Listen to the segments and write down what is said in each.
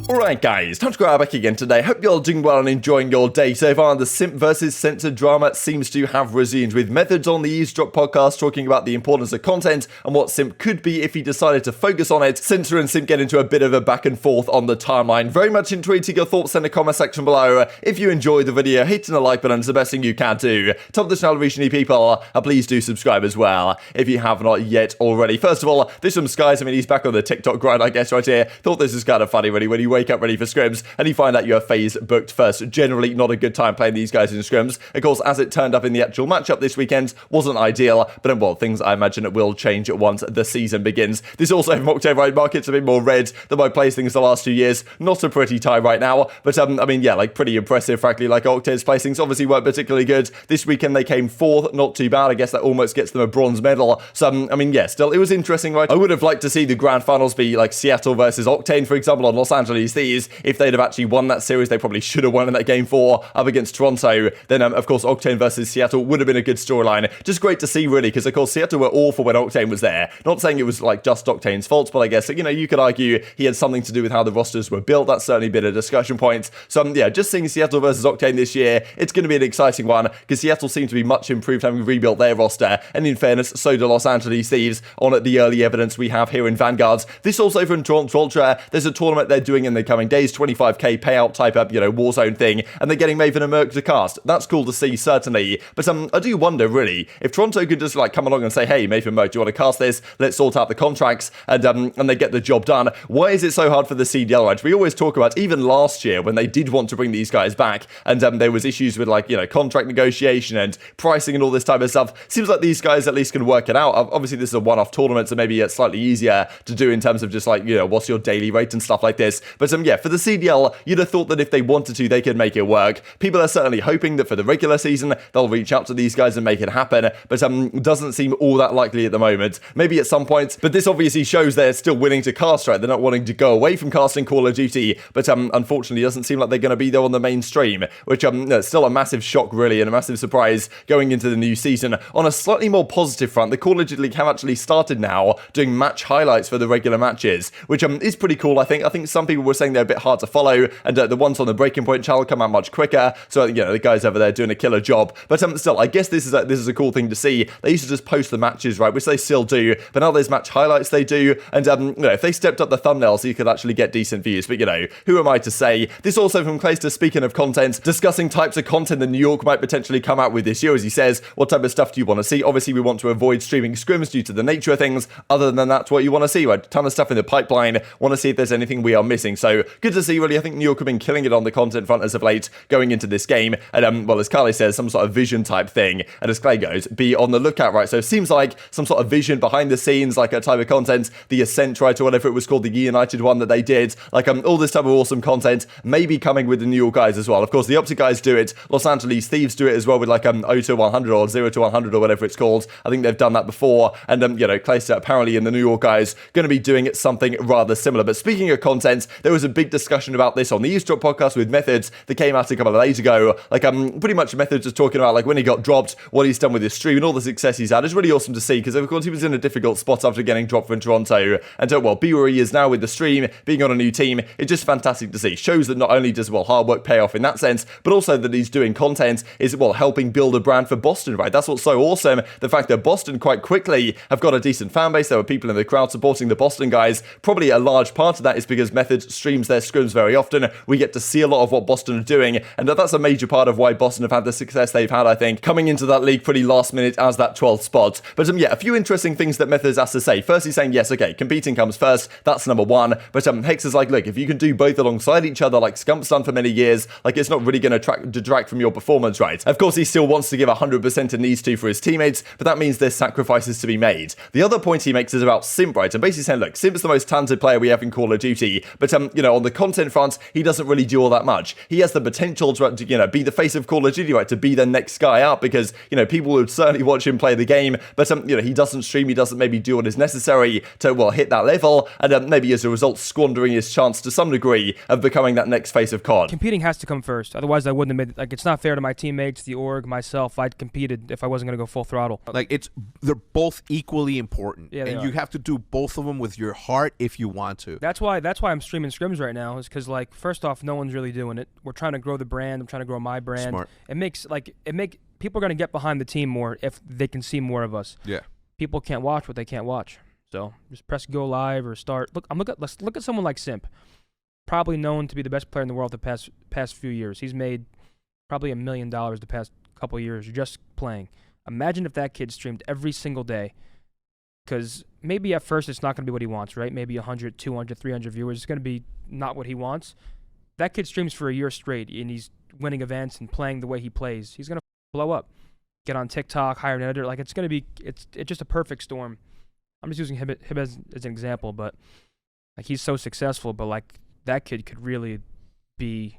Alright guys, TacticalRab back again today. Hope you're all doing well and enjoying your day so far. The Simp versus Censor drama seems to have resumed, with Methodz on the Eavesdrop podcast talking about the importance of content and what Simp could be if he decided to focus on it. Censor and Simp get into a bit of a back and forth on the timeline. Very much intrigued your thoughts in the comment section below. If you enjoyed the video, hitting the like button is the best thing you can do. Top the channel reach new people, please do subscribe as well if you have not yet already. First of all, this from Skies. I mean, he's back on the TikTok grind, I guess, right here. Thought this was kind of funny really when you wake up ready for scrims and you find out your FaZe booked first. Generally not a good time playing these guys in scrims. Of course, as it turned up in the actual matchup this weekend, wasn't ideal, but well, things I imagine will change once the season begins. This also from Octane, right? Market's a bit more red than my placings the last 2 years. Not a pretty tie right now, but I mean, yeah, like pretty impressive, frankly. Like Octane's placings obviously weren't particularly good. This weekend they came 4th, not too bad. I guess that almost gets them a bronze medal. So, I mean, yeah, still, it was interesting, right? I would have liked to see the grand finals be like Seattle versus Octane, for example, on Los Angeles Thieves. If they'd have actually won that series, they probably should have won in that game 4 up against Toronto. Then, of course, Octane versus Seattle would have been a good storyline. Just great to see, really, because, of course, Seattle were awful when Octane was there. Not saying it was, like, just Octane's fault, but I guess, you know, you could argue he had something to do with how the rosters were built. That's certainly been a discussion point. So, yeah, just seeing Seattle versus Octane this year, it's going to be an exciting one, because Seattle seem to be much improved, having rebuilt their roster. And in fairness, so do Los Angeles Thieves, on the early evidence we have here in Vanguards. This also from Toronto Ultra. There's a tournament they're doing in the coming days, 25k payout type up, you know, Warzone thing, and they're getting Maven and Merc to cast. That's cool to see, certainly. But I do wonder, really, if Toronto could just like come along and say, hey, Maven Merc, do you want to cast this? Let's sort out the contracts, and they get the job done. Why is it so hard for the CDL, right? We always talk about, even last year, when they did want to bring these guys back, and there was issues with, like, you know, contract negotiation and pricing and all this type of stuff. Seems like these guys at least can work it out. Obviously, this is a one-off tournament, so maybe it's slightly easier to do in terms of just, like, you know, what's your daily rate and stuff like this. But yeah, for the CDL, you'd have thought that if they wanted to, they could make it work. People are certainly hoping that for the regular season, they'll reach out to these guys and make it happen, but doesn't seem all that likely at the moment. Maybe at some point, but this obviously shows they're still willing to cast, right? They're not wanting to go away from casting Call of Duty, but unfortunately, doesn't seem like they're going to be there on the mainstream, which still a massive shock, really, and a massive surprise going into the new season. On a slightly more positive front, the Call of Duty League have actually started now doing match highlights for the regular matches, which is pretty cool. I think some people were saying they're a bit hard to follow, and the ones on the Breaking Point channel come out much quicker, so you know the guys over there doing a killer job. But still, I guess this is a cool thing to see. They used to just post the matches, right, which they still do, but now there's match highlights they do, and you know, if they stepped up the thumbnails, you could actually get decent views. But you know, who am I to say? This also from Clayster, speaking of content, discussing types of content that New York might potentially come out with this year, as he says, what type of stuff do you want to see? Obviously, we want to avoid streaming scrims due to the nature of things. Other than that, what you want to see, right? A ton of stuff in the pipeline. Want to see if there's anything we are missing. So good to see, really. I think New York have been killing it on the content front as of late going into this game. And well, as Carly says, some sort of vision type thing. And as Clay goes, be on the lookout, right? So it seems like some sort of vision behind the scenes, like a type of content, the Ascent, right, or whatever it was called, the United one that they did. Like all this type of awesome content may be coming with the New York guys as well. Of course, the Optic guys do it. Los Angeles Thieves do it as well with like 0 to 100 or 0 to 100 or whatever it's called. I think they've done that before. And you know, Clayster apparently in the New York guys going to be doing something rather similar. But speaking of content, there was a big discussion about this on the Eavesdrop podcast with Methodz that came out a couple of days ago. Like pretty much Methodz was talking about like when he got dropped, what he's done with his stream and all the success he's had. It's really awesome to see because of course he was in a difficult spot after getting dropped from Toronto, and well, be where he is now with the stream, being on a new team, it's just fantastic to see. Shows that not only does hard work pay off in that sense, but also that he's doing content is helping build a brand for Boston, right? That's what's so awesome. The fact that Boston quite quickly have got a decent fan base. There were people in the crowd supporting the Boston guys. Probably a large part of that is because Methodz streams their scrims very often. We get to see a lot of what Boston are doing, and that's a major part of why Boston have had the success they've had, I think, coming into that league pretty last minute as that 12th spot. But yeah, a few interesting things that Methodz has to say. First, he's saying, yes, okay, competing comes first. That's number one. But Hex is like, look, if you can do both alongside each other, like Scump's done for many years, like it's not really going to detract from your performance, right? Of course, he still wants to give 100% and needs to for his teammates, but that means there's sacrifices to be made. The other point he makes is about Simp, right? And basically saying, look, Simp's the most talented player we have in Call of Duty, but you know, on the content front, he doesn't really do all that much. He has the potential to, you know, be the face of Call of Duty, right? To be the next guy up, because, you know, people would certainly watch him play the game, but you know, he doesn't stream, he doesn't maybe do what is necessary to, well, hit that level, and maybe as a result, squandering his chance to some degree of becoming that next face of COD. Competing has to come first, otherwise I wouldn't admit, like, it's not fair to my teammates, the org, myself. I'd competed if I wasn't going to go full throttle. Like, they're both equally important, yeah, and you have to do both of them with your heart if you want to. That's why I'm streaming streaming scrims right now is because, like, first off, no one's really doing it. We're trying to grow the brand. I'm trying to grow my brand. Smart. People are going to get behind the team more if they can see more of us. Yeah. People can't watch what they can't watch. So just press go live or start. Let's look at someone like Simp, probably known to be the best player in the world the past few years. He's made probably $1 million the past couple of years just playing. Imagine if that kid streamed every single day. Because maybe at first it's not going to be what he wants, right? Maybe 100, 200, 300 viewers. It's going to be not what he wants. That kid streams for a year straight, and he's winning events and playing the way he plays. He's going to blow up. Get on TikTok, hire an editor. Like, it's just a perfect storm. I'm just using him as an example, but like, he's so successful, but like, that kid could really be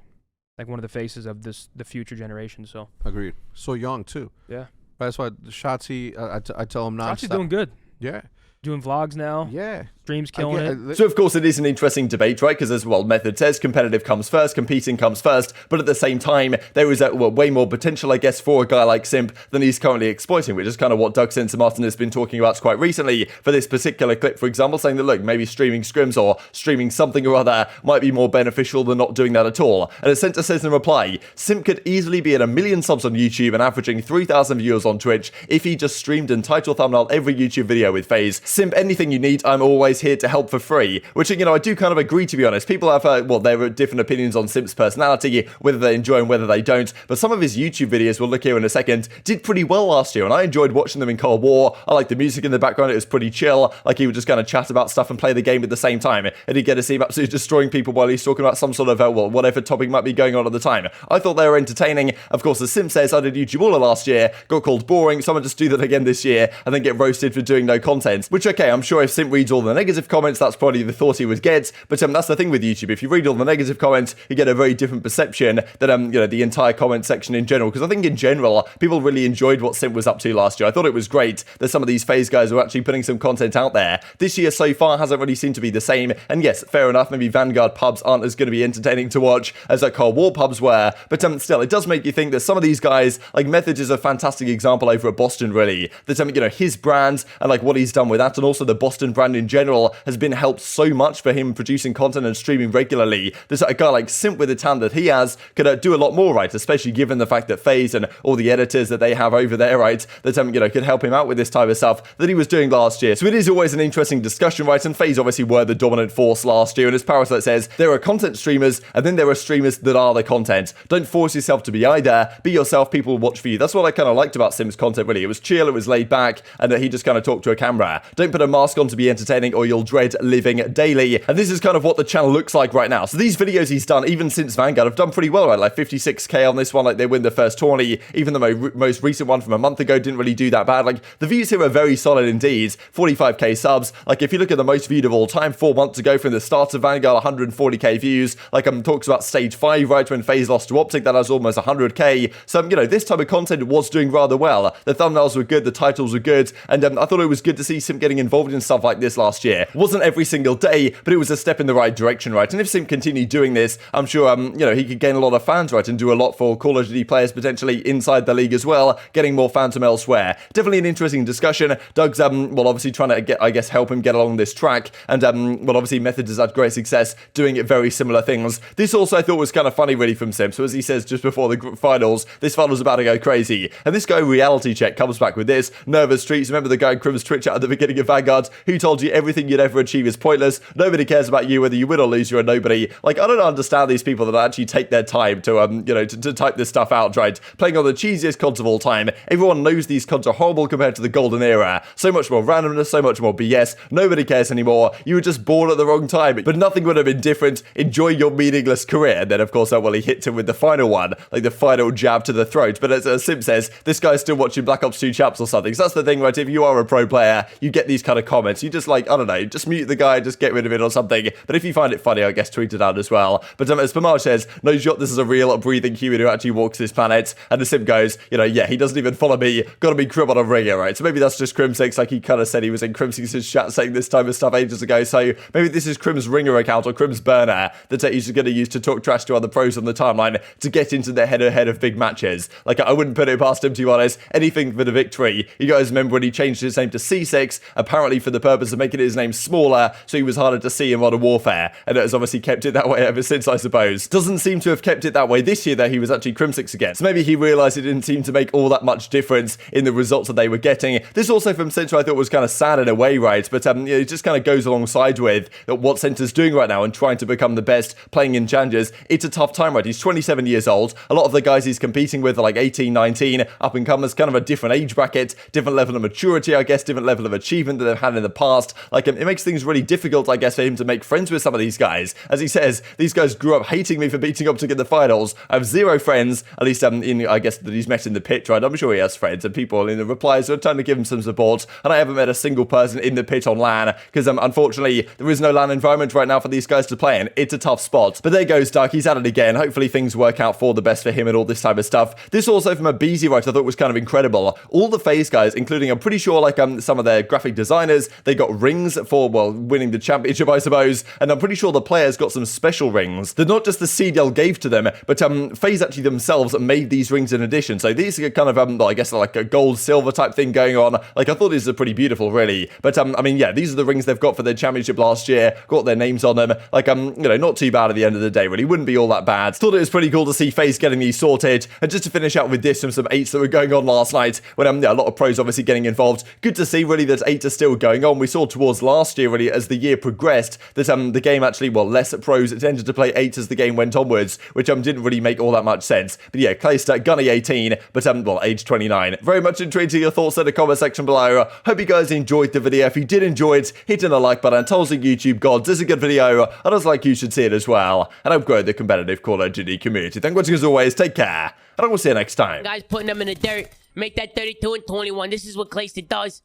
like one of the faces of the future generation. So Agreed. So young too. Yeah. That's why Shotzi, I tell him nonstop. Shotzi's doing good. Yeah. Doing vlogs now. Yeah. Streams killing it. So, of course, it is an interesting debate, right? Because as well, Methodz says competitive comes first, competing comes first. But at the same time, there is way more potential, I guess, for a guy like Simp than he's currently exploiting, which is kind of what Doug Censor Martin has been talking about quite recently for this particular clip, for example, saying that, look, maybe streaming scrims or streaming something or other might be more beneficial than not doing that at all. And as Censor says in reply, Simp could easily be at 1 million subs on YouTube and averaging 3,000 viewers on Twitch if he just streamed and title thumbnail every YouTube video with FaZe. Simp, anything you need, I'm always here to help for free, which, I do kind of agree, to be honest. People have, there are different opinions on Simp's personality, whether they enjoy and whether they don't, but some of his YouTube videos, we'll look here in a second, did pretty well last year, and I enjoyed watching them in Cold War. I liked the music in the background, it was pretty chill, like he would just kind of chat about stuff and play the game at the same time, and he'd get to see him absolutely destroying people while he's talking about some sort of, whatever topic might be going on at the time. I thought they were entertaining. Of course, as Simp says, I did YouTube all of last year, got called boring, so I'm gonna just do that again this year, and then get roasted for doing no content, which, okay, I'm sure if Simp reads all the negative comments, that's probably the thought he would get, but that's the thing with YouTube. If you read all the negative comments, you get a very different perception than the entire comment section in general, because I think in general, people really enjoyed what Simp was up to last year. I thought it was great that some of these FaZe guys were actually putting some content out there. This year so far hasn't really seemed to be the same, and yes, fair enough, maybe Vanguard pubs aren't as going to be entertaining to watch as Cold War pubs were, but still, it does make you think that some of these guys, like Methodz is a fantastic example over at Boston, really, that his brand and like what he's done with that, and also the Boston brand in general has been helped so much for him producing content and streaming regularly. There's a guy like Simp with the talent that he has could do a lot more, right? Especially given the fact that FaZe and all the editors that they have over there, right, that could help him out with this type of stuff that he was doing last year. So it is always an interesting discussion, right? And FaZe obviously were the dominant force last year, and as Parasite says, there are content streamers and then there are streamers that are the content. Don't force yourself to be either. Be yourself, people will watch for you. That's what I kind of liked about Simp's content, really. It was chill, it was laid back, and that he just kind of talked to a camera. Don't put a mask on to be entertaining or you'll dread living daily. And this is kind of what the channel looks like right now. So these videos he's done, even since Vanguard, have done pretty well, right? Like 56k on this one, like they win the first tourney. Even the most recent one from a month ago didn't really do that bad. Like the views here are very solid indeed. 45k subs. Like if you look at the most viewed of all time, 4 months ago from the start of Vanguard, 140k views. Like talks about stage 5, right, when FaZe lost to Optic, that has almost 100k. So, this type of content was doing rather well. The thumbnails were good, the titles were good, and I thought it was good to see Simp getting involved in stuff like this last year. It wasn't every single day, but it was a step in the right direction, right? And if Simp continued doing this, I'm sure, he could gain a lot of fans, right, and do a lot for Call of Duty players potentially inside the league as well, getting more fans from elsewhere. Definitely an interesting discussion. Doug's, obviously trying to help him get along this track, and, obviously Methodz has had great success doing very similar things. This also I thought was kind of funny, really, from Simp. So as he says just before the finals, this final's about to go crazy, and this guy Reality Check comes back with this. Nervous Streets, remember the guy in Crim's Twitch at the beginning of Vanguard, who told you everything you'd ever achieve is pointless, nobody cares about you, whether you win or lose, you're a nobody. Like, I don't understand these people that actually take their time to, to type this stuff out, right? Playing on the cheesiest CODs of all time. Everyone knows these CODs are horrible compared to the golden era. So much more randomness, so much more BS. Nobody cares anymore. You were just born at the wrong time, but nothing would have been different. Enjoy your meaningless career. And then, of course, he hits him with the final one, like the final jab to the throat. But as Simp says, this guy's still watching Black Ops 2 chaps or something. So that's the thing, right? If you are a pro player, you get these kind of comments. You just I don't know, just mute the guy, just get rid of it or something. But if you find it funny, I guess tweet it out as well. But as Pamaj says, no shot, this is a real breathing human who actually walks this planet. And the Simp goes, yeah, he doesn't even follow me. Gotta be Crim on a ringer, right? So maybe that's just Crimsix, like he kind of said he was in Crimsix's chat saying this type of stuff ages ago. So maybe this is Crim's ringer account or Crim's burner that he's just going to use to talk trash to other pros on the timeline to get into the head-to-head of big matches. Like, I wouldn't put it past him, to be honest. Anything for the victory. You guys remember when he changed his name to C6 apparently for the purpose of making his name smaller so he was harder to see in Modern Warfare, and it has obviously kept it that way ever since, I suppose. Doesn't seem to have kept it that way this year, though. He was actually Crimsix again, so maybe he realised it didn't seem to make all that much difference in the results that they were getting. This also from Censor I thought was kind of sad in a way, right? But it just kind of goes alongside with what Censor's doing right now and trying to become the best playing in challenges. It's a tough time, right? He's 27 years old. A lot of the guys he's competing with are like 18, 19, up and comers, kind of a different age bracket, different level of maturity, I guess, different level of achievement that they've had in the past. Like, it makes things really difficult, I guess, for him to make friends with some of these guys. As he says, these guys grew up hating me for beating up to get the finals. I have zero friends, at least I guess that he's met in the pit, right? I'm sure he has friends and people in the replies who are trying to give him some support, and I haven't met a single person in the pit on LAN, because unfortunately there is no LAN environment right now for these guys to play in. It's a tough spot. But there goes Dark, he's at it again. Hopefully things work out for the best for him and all this type of stuff. This also from aBeZy, right, I thought was kind of incredible. All the FaZe guys, including I'm pretty sure like some of their graphic designers, they got rings for, well, winning the championship, I suppose, and I'm pretty sure the players got some special rings that not just the CDL gave to them, but FaZe actually themselves made these rings in addition. So these are kind of well, I guess like a gold silver type thing going on. Like, I thought these are pretty beautiful, really. But I mean, yeah, these are the rings they've got for their championship last year, got their names on them. Like, you know, not too bad at the end of the day, really. Wouldn't be all that bad. Thought it was pretty cool to see FaZe getting these sorted. And just to finish out with this from some 8s that were going on last night, when yeah, a lot of pros obviously getting involved. Good to see, really, that 8s are still going on. We saw towards last year, really, as the year progressed, that the game actually, well, less pros tended to play 8s as the game went onwards, which didn't really make all that much sense. But yeah, Clayster, Gunny 18, but well, age 29. Very much intrigued to your thoughts in the comment section below. Hope you guys enjoyed the video. If you did enjoy it, hit in the like button. Tell us in YouTube gods, this is a good video. I just like you should see it as well. And I've grown the competitive Call of Duty community. Thank you for watching as always. Take care. And I will see you next time. Guys putting them in the dirt. Make that 32 and 21. This is what Clayster does.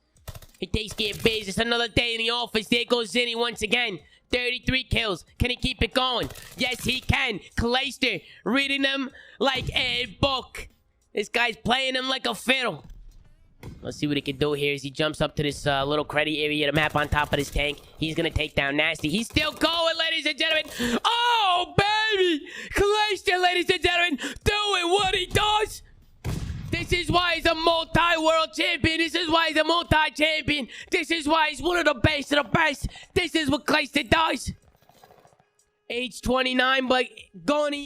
He takes care of business. It's another day in the office. There goes Zinny once again. 33 kills. Can he keep it going? Yes, he can. Clayster reading them like a book. This guy's playing him like a fiddle. Let's see what he can do here as he jumps up to this little credit area, the map on top of this tank. He's going to take down Nasty. He's still going, ladies and gentlemen. Oh, baby! Clayster, ladies and gentlemen, doing what he does. This is why he's a multi-world champion. This is why he's a multi-champion. This is why he's one of the best of the best. This is what Clayster does. Age 29, but Gunny.